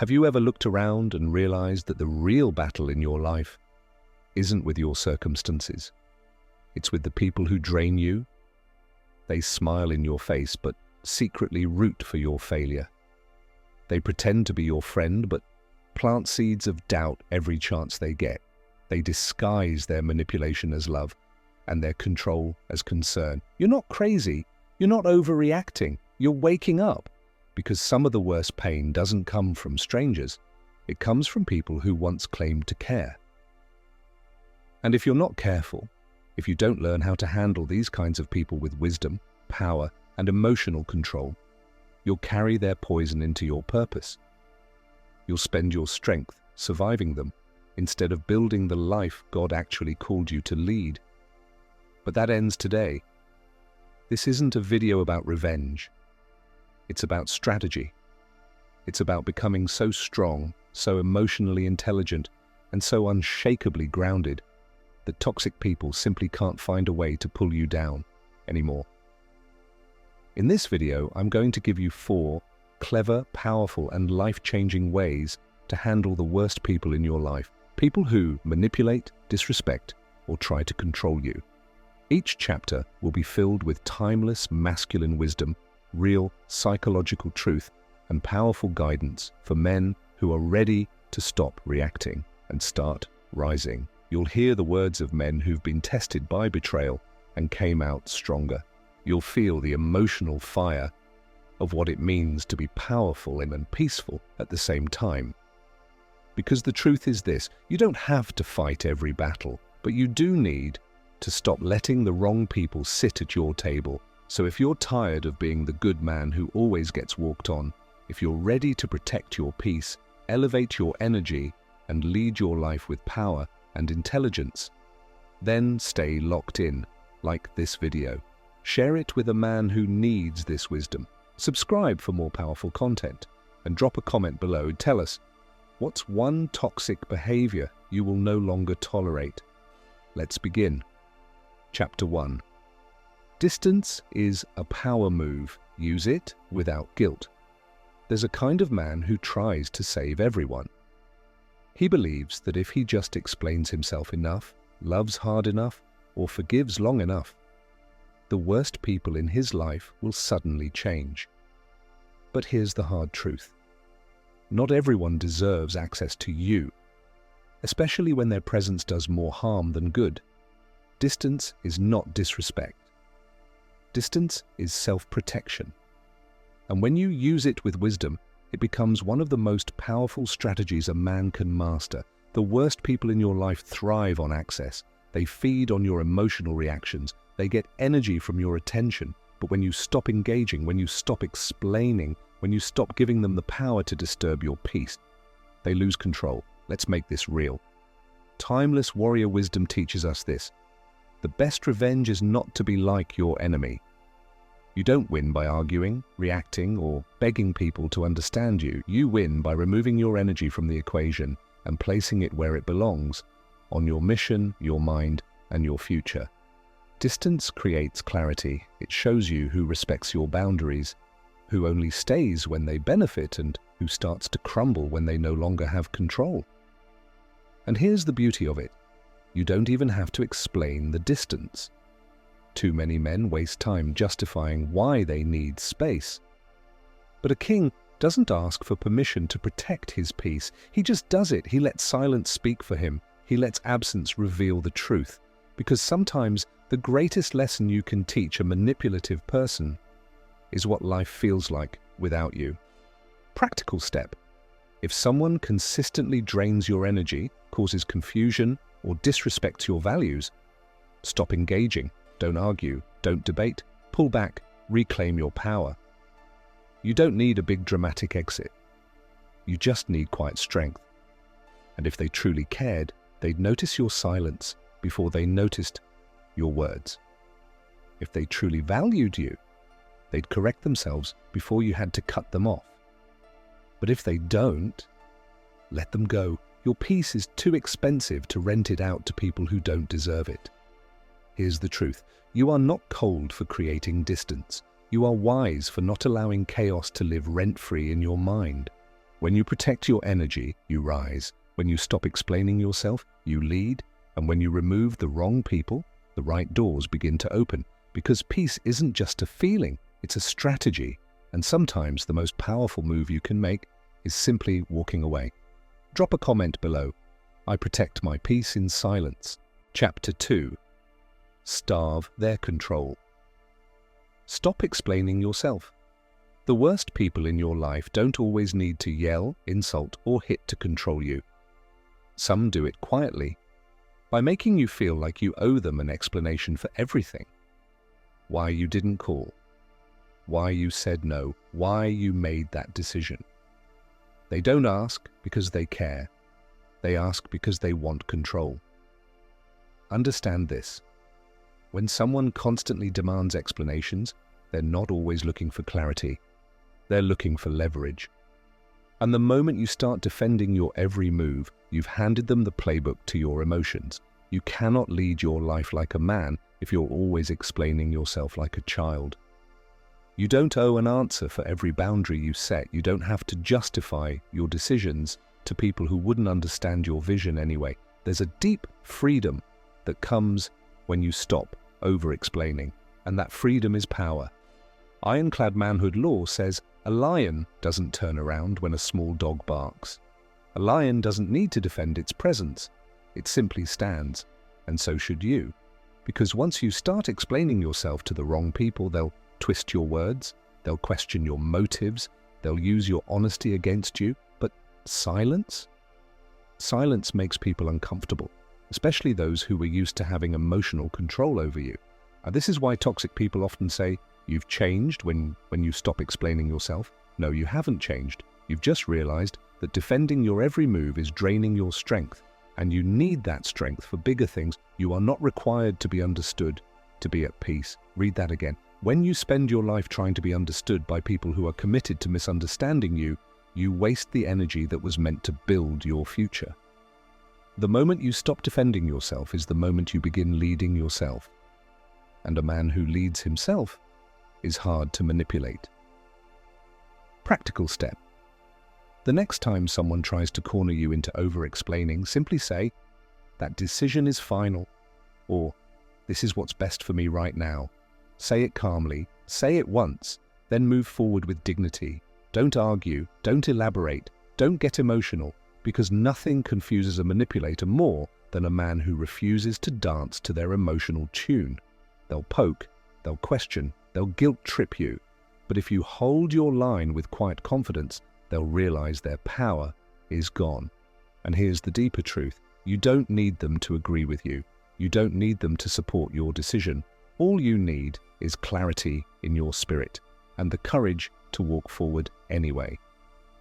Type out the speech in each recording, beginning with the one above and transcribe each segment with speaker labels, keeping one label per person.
Speaker 1: Have you ever looked around and realized that the real battle in your life isn't with your circumstances? It's with the people who drain you. They smile in your face, but secretly root for your failure. They pretend to be your friend, but plant seeds of doubt every chance they get. They disguise their manipulation as love and their control as concern. You're not crazy. You're not overreacting. You're waking up. Because some of the worst pain doesn't come from strangers. It comes from people who once claimed to care. And if you're not careful, if you don't learn how to handle these kinds of people with wisdom, power, and emotional control, you'll carry their poison into your purpose. You'll spend your strength surviving them instead of building the life God actually called you to lead. But that ends today. This isn't a video about revenge. It's about strategy. It's about becoming so strong, so emotionally intelligent, and so unshakably grounded that toxic people simply can't find a way to pull you down anymore. In this video, I'm going to give you 4 clever, powerful, and life-changing ways to handle the worst people in your life. People who manipulate, disrespect, or try to control you. Each chapter will be filled with timeless masculine wisdom, real psychological truth, and powerful guidance for men who are ready to stop reacting and start rising. You'll hear the words of men who've been tested by betrayal and came out stronger. You'll feel the emotional fire of what it means to be powerful and peaceful at the same time. Because the truth is this, you don't have to fight every battle, but you do need to stop letting the wrong people sit at your table. So if you're tired of being the good man who always gets walked on, if you're ready to protect your peace, elevate your energy, and lead your life with power and intelligence, then stay locked in, like this video. Share it with a man who needs this wisdom. Subscribe for more powerful content, and drop a comment below. Tell us, what's one toxic behavior you will no longer tolerate? Let's begin. Chapter 1. Distance is a power move. Use it without guilt. There's a kind of man who tries to save everyone. He believes that if he just explains himself enough, loves hard enough, or forgives long enough, the worst people in his life will suddenly change. But here's the hard truth. Not everyone deserves access to you, especially when their presence does more harm than good. Distance is not disrespect. Distance is self-protection. And when you use it with wisdom, it becomes one of the most powerful strategies a man can master. The worst people in your life thrive on access. They feed on your emotional reactions. They get energy from your attention. But when you stop engaging, when you stop explaining, when you stop giving them the power to disturb your peace, they lose control. Let's make this real. Timeless warrior wisdom teaches us this. The best revenge is not to be like your enemy. You don't win by arguing, reacting, or begging people to understand you. You win by removing your energy from the equation and placing it where it belongs, on your mission, your mind, and your future. Distance creates clarity. It shows you who respects your boundaries, who only stays when they benefit, and who starts to crumble when they no longer have control. And here's the beauty of it. You don't even have to explain the distance. Too many men waste time justifying why they need space. But a king doesn't ask for permission to protect his peace. He just does it. He lets silence speak for him. He lets absence reveal the truth. Because sometimes the greatest lesson you can teach a manipulative person is what life feels like without you. Practical step. If someone consistently drains your energy, causes confusion, or disrespects your values, stop engaging. Don't argue, don't debate, pull back, reclaim your power. You don't need a big dramatic exit. You just need quiet strength. And if they truly cared, they'd notice your silence before they noticed your words. If they truly valued you, they'd correct themselves before you had to cut them off. But if they don't, let them go. Your peace is too expensive to rent it out to people who don't deserve it. Here's the truth. You are not cold for creating distance. You are wise for not allowing chaos to live rent-free in your mind. When you protect your energy, you rise. When you stop explaining yourself, you lead. And when you remove the wrong people, the right doors begin to open. Because peace isn't just a feeling, it's a strategy. And sometimes the most powerful move you can make is simply walking away. Drop a comment below. I protect my peace in silence. Chapter 2. Starve their control. Stop explaining yourself. The worst people in your life don't always need to yell, insult, or hit to control you. Some do it quietly, by making you feel like you owe them an explanation for everything. Why you didn't call, why you said no, why you made that decision. They don't ask because they care. They ask because they want control. Understand this. When someone constantly demands explanations, they're not always looking for clarity. They're looking for leverage. And the moment you start defending your every move, you've handed them the playbook to your emotions. You cannot lead your life like a man if you're always explaining yourself like a child. You don't owe an answer for every boundary you set. You don't have to justify your decisions to people who wouldn't understand your vision anyway. There's a deep freedom that comes when you stop over-explaining, and that freedom is power. Ironclad manhood law says a lion doesn't turn around when a small dog barks. A lion doesn't need to defend its presence. It simply stands, and so should you. Because once you start explaining yourself to the wrong people, they'll twist your words, they'll question your motives, they'll use your honesty against you. But silence? Silence makes people uncomfortable, especially those who were used to having emotional control over you. And this is why toxic people often say, you've changed when you stop explaining yourself. No, you haven't changed. You've just realized that defending your every move is draining your strength, and you need that strength for bigger things. You are not required to be understood to be at peace. Read that again. When you spend your life trying to be understood by people who are committed to misunderstanding you, you waste the energy that was meant to build your future. The moment you stop defending yourself is the moment you begin leading yourself. And a man who leads himself is hard to manipulate. Practical step. The next time someone tries to corner you into over-explaining, simply say, that decision is final, or this is what's best for me right now. Say it calmly, say it once, then move forward with dignity. Don't argue, don't elaborate, don't get emotional, because nothing confuses a manipulator more than a man who refuses to dance to their emotional tune. They'll poke, they'll question, they'll guilt trip you. But if you hold your line with quiet confidence, they'll realize their power is gone. And here's the deeper truth. You don't need them to agree with you. You don't need them to support your decision. All you need is clarity in your spirit and the courage to walk forward anyway.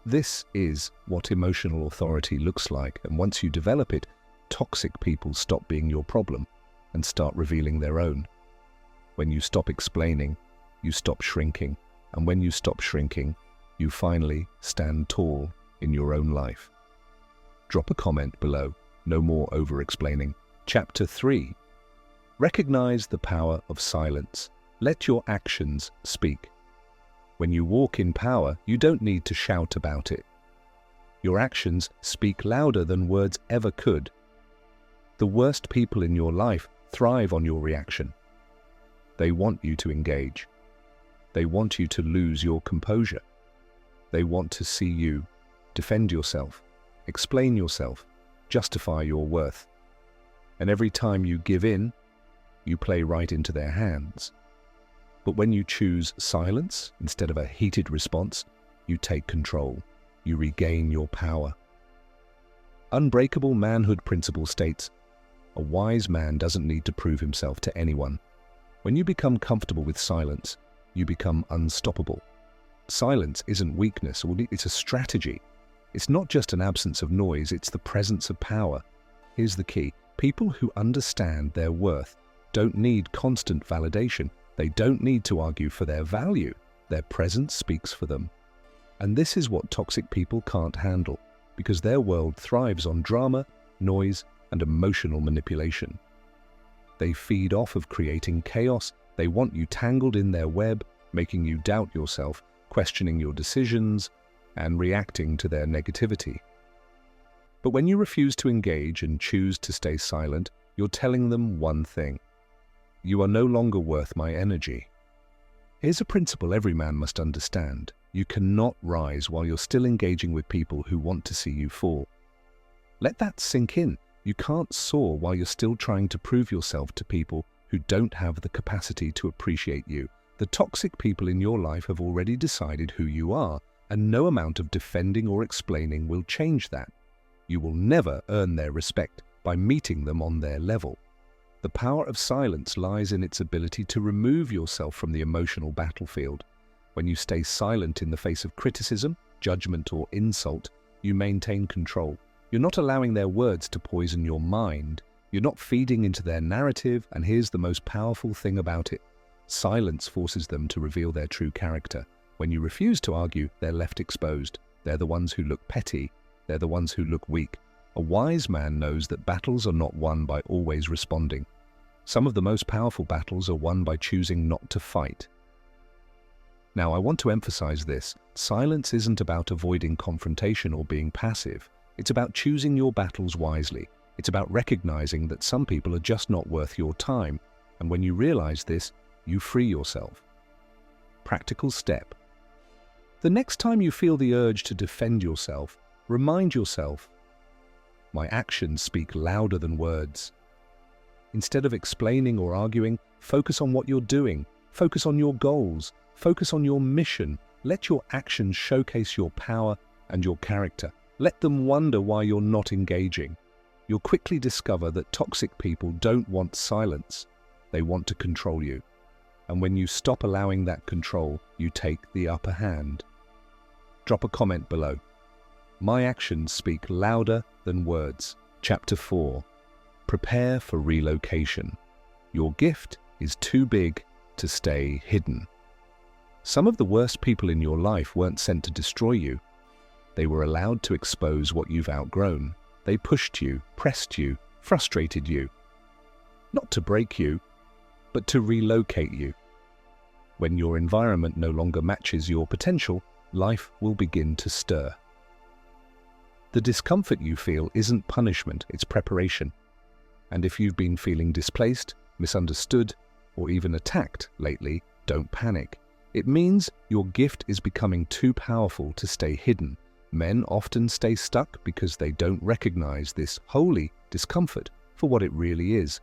Speaker 1: This is what emotional authority looks like, and once you develop it, toxic people stop being your problem and start revealing their own. When you stop explaining, you stop shrinking, and when you stop shrinking, you finally stand tall in your own life. Drop a comment below. No more over-explaining. Chapter 3. Recognize the power of silence. Let your actions speak. When you walk in power, you don't need to shout about it. Your actions speak louder than words ever could. The worst people in your life thrive on your reaction. They want you to engage. They want you to lose your composure. They want to see you defend yourself, explain yourself, justify your worth. And every time you give in, you play right into their hands. But when you choose silence instead of a heated response, you take control. You regain your power. Unbreakable manhood principle states, a wise man doesn't need to prove himself to anyone. When you become comfortable with silence, you become unstoppable. Silence isn't weakness, it's a strategy. It's not just an absence of noise, it's the presence of power. Here's the key. People who understand their worth don't need constant validation. They don't need to argue for their value. Their presence speaks for them. And this is what toxic people can't handle, because their world thrives on drama, noise, and emotional manipulation. They feed off of creating chaos. They want you tangled in their web, making you doubt yourself, questioning your decisions, and reacting to their negativity. But when you refuse to engage and choose to stay silent, you're telling them one thing: you are no longer worth my energy. Here's a principle every man must understand. You cannot rise while you're still engaging with people who want to see you fall. Let that sink in. You can't soar while you're still trying to prove yourself to people who don't have the capacity to appreciate you. The toxic people in your life have already decided who you are, and no amount of defending or explaining will change that. You will never earn their respect by meeting them on their level. The power of silence lies in its ability to remove yourself from the emotional battlefield. When you stay silent in the face of criticism, judgment, or insult, you maintain control. You're not allowing their words to poison your mind. You're not feeding into their narrative, and here's the most powerful thing about it. Silence forces them to reveal their true character. When you refuse to argue, they're left exposed. They're the ones who look petty. They're the ones who look weak. A wise man knows that battles are not won by always responding. Some of the most powerful battles are won by choosing not to fight. Now, I want to emphasize this. Silence isn't about avoiding confrontation or being passive. It's about choosing your battles wisely. It's about recognizing that some people are just not worth your time. And when you realize this, you free yourself. Practical step. The next time you feel the urge to defend yourself, remind yourself, my actions speak louder than words. Instead of explaining or arguing, focus on what you're doing. Focus on your goals. Focus on your mission. Let your actions showcase your power and your character. Let them wonder why you're not engaging. You'll quickly discover that toxic people don't want silence. They want to control you. And when you stop allowing that control, you take the upper hand. Drop a comment below. My actions speak louder than words. Chapter 4. Prepare for relocation. Your gift is too big to stay hidden. Some of the worst people in your life weren't sent to destroy you. They were allowed to expose what you've outgrown. They pushed you, pressed you, frustrated you. Not to break you, but to relocate you. When your environment no longer matches your potential, life will begin to stir. The discomfort you feel isn't punishment, it's preparation. And if you've been feeling displaced, misunderstood, or even attacked lately, don't panic. It means your gift is becoming too powerful to stay hidden. Men often stay stuck because they don't recognize this holy discomfort for what it really is,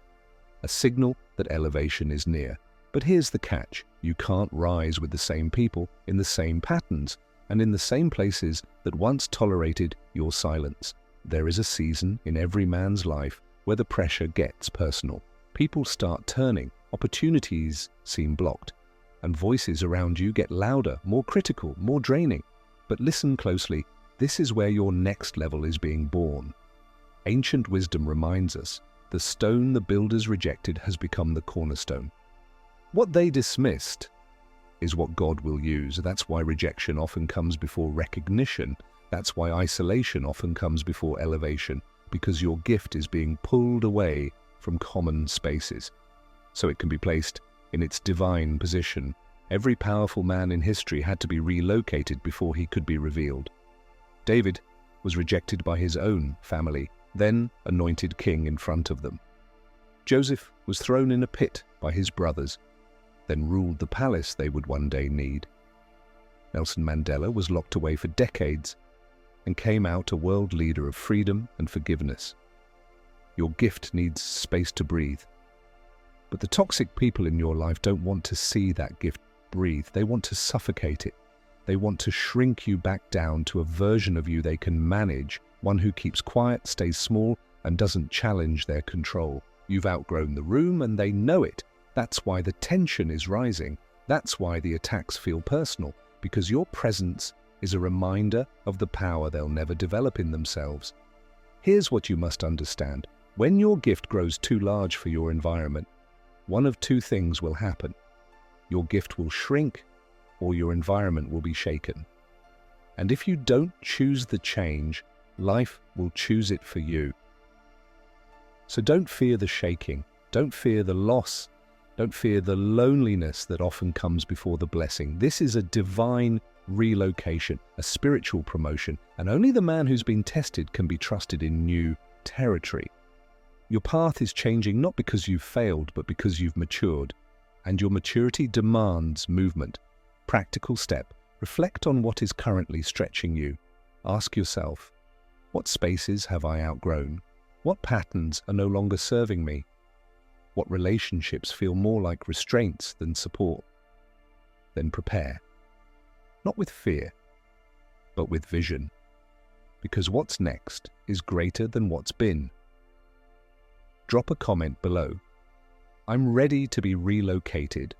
Speaker 1: a signal that elevation is near. But here's the catch: you can't rise with the same people, in the same patterns, and in the same places that once tolerated your silence. There is a season in every man's life where the pressure gets personal. People start turning, opportunities seem blocked, and voices around you get louder, more critical, more draining. But listen closely. This is where your next level is being born. Ancient wisdom reminds us, the stone the builders rejected has become the cornerstone. What they dismissed is what God will use. That's why rejection often comes before recognition. That's why isolation often comes before elevation, because your gift is being pulled away from common spaces, so it can be placed in its divine position. Every powerful man in history had to be relocated before he could be revealed. David was rejected by his own family, then anointed king in front of them. Joseph was thrown in a pit by his brothers, then ruled the palace they would one day need. Nelson Mandela was locked away for decades and came out a world leader of freedom and forgiveness. Your gift needs space to breathe. But the toxic people in your life don't want to see that gift breathe. They want to suffocate it. They want to shrink you back down to a version of you they can manage, one who keeps quiet, stays small, and doesn't challenge their control. You've outgrown the room, and they know it. That's why the tension is rising. That's why the attacks feel personal, because your presence is a reminder of the power they'll never develop in themselves. Here's what you must understand. When your gift grows too large for your environment, one of two things will happen. Your gift will shrink, or your environment will be shaken. And if you don't choose the change, life will choose it for you. So don't fear the shaking. Don't fear the loss. Don't fear the loneliness that often comes before the blessing. This is a divine relocation, a spiritual promotion, and only the man who's been tested can be trusted in new territory. Your path is changing not because you've failed, but because you've matured. And your maturity demands movement. Practical step. Reflect on what is currently stretching you. Ask yourself, what spaces have I outgrown? What patterns are no longer serving me? What relationships feel more like restraints than support? Then prepare. Not with fear, but with vision. Because what's next is greater than what's been. Drop a comment below. I'm ready to be relocated.